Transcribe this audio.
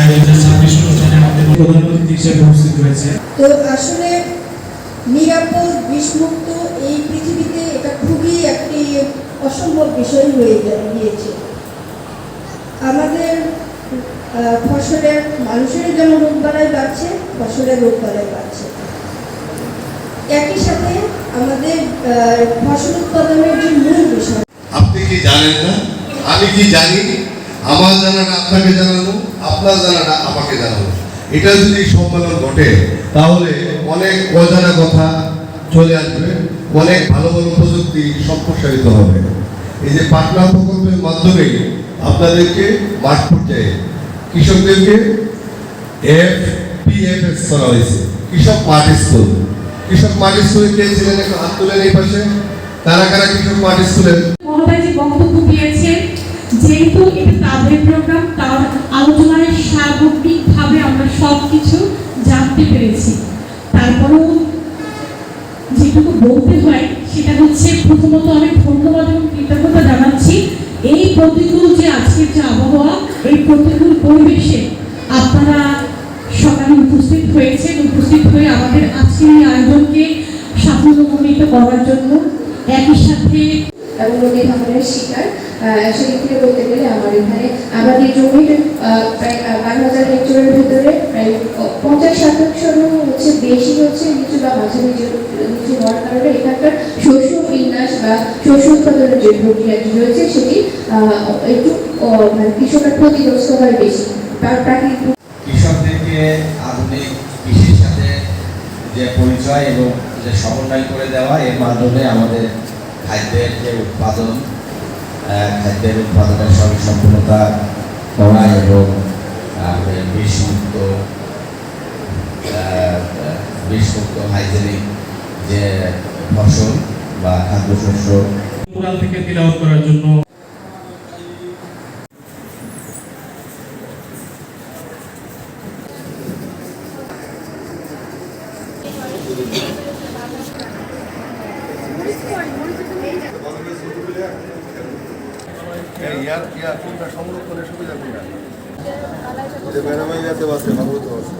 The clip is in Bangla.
আয়োজিত 26 অনুষ্ঠানে আমাদের প্রধান অতিথি হিসেবে উপস্থিত রয়েছে। তো আসলে নিরাপদ বিষমুক্ত এই পৃথিবীতে এটা খুবই একটি অসম্ভব বিষয় হয়ে গিয়েছে। আমাদের ফসলের মানুষের যেমন রোগবালাই বাড়ছে, ফসলের রোগবালাই বাড়ছে। একই সাথে আমাদের ফসল উৎপাদনের যে মূল বিষয়, আপনি কি জানেন না, আমি কি জানি, আমার জানাটা আপনাকে জানানো, আপনার জানাটা আমাকে জানানো, এটা যদি সম্মেলন ঘটে তাহলে অনেক অজানা কথা চলে আসবে, অনেক ভালো ভালো প্রযুক্তি সম্প্রসারিত হবে। এই যে পাটনা প্রকল্পের মাধ্যমে আপনাদেরকে মাঠ পর্যায়ে কৃষকদেরকে FPFS করা হয়েছে, কৃষক মাঠ স্কুল। কৃষক মাঠ স্কুলে কে ছিলেন একটু হাত তুলেন এই পাশে, কারা কারা কৃষক মাঠ স্কুলের মহোদয় যে বক্তব্য দিয়েছেন, যেহেতু এটা তাদের প্রোগ্রাম, তার আলোচনায় সার্বত্রিকভাবে আমরা সবকিছু জানতে পেরেছি। তারপরেও যেটুকু বলতে হয় সেটা হচ্ছে, প্রথমত আমি ধন্যবাদ এবং কৃতজ্ঞতা জানাচ্ছি এই প্রতিকূল যে আজকের যে আবহাওয়া, এই প্রতিকূল পরিবেশে আপনারা সকালে উপস্থিত হয়েছেন, উপস্থিত হয়ে আমাদের আজকের এই আয়োজনকে সাফল্যমণ্ডিত করার জন্য। একই সাথে এবং নদী ভাঙনের শিকার সেদিক থেকে বলতে গেলে আমার এখানে আমাদের জমির প্রায় 12,000 হেক্টরের ভিতরে প্রায় 50% হচ্ছে বেশি হচ্ছে নিচু বা মাঝারি নিচু হওয়ার কারণে এখানকার শস্য বিন্যাস বা শস্য উৎপাদনের যে প্রক্রিয়াটি রয়েছে সেটি একটু মানে কৃষকের ক্ষতিগ্রস্ত হয় বেশি। প্রাকৃতিক কৃষকদেরকে আধুনিক কৃষির সাথে যে পরিচয় এবং যে সমন্বয় করে দেওয়া, এর মাধ্যমে আমাদের খাদ্যের যে উৎপাদন, খাদ্যের উৎপাদনের সম্পূর্ণতা করা এবং বিষমুক্ত হাইজেনিক যে ফসল বা খাদ্যশস্য। কোরআন থেকে তিলাওয়াত করার জন্য সংরক্ষণের সুবিধা কোনটা? ম্যাডামাই আছে, ভাগবত আছে।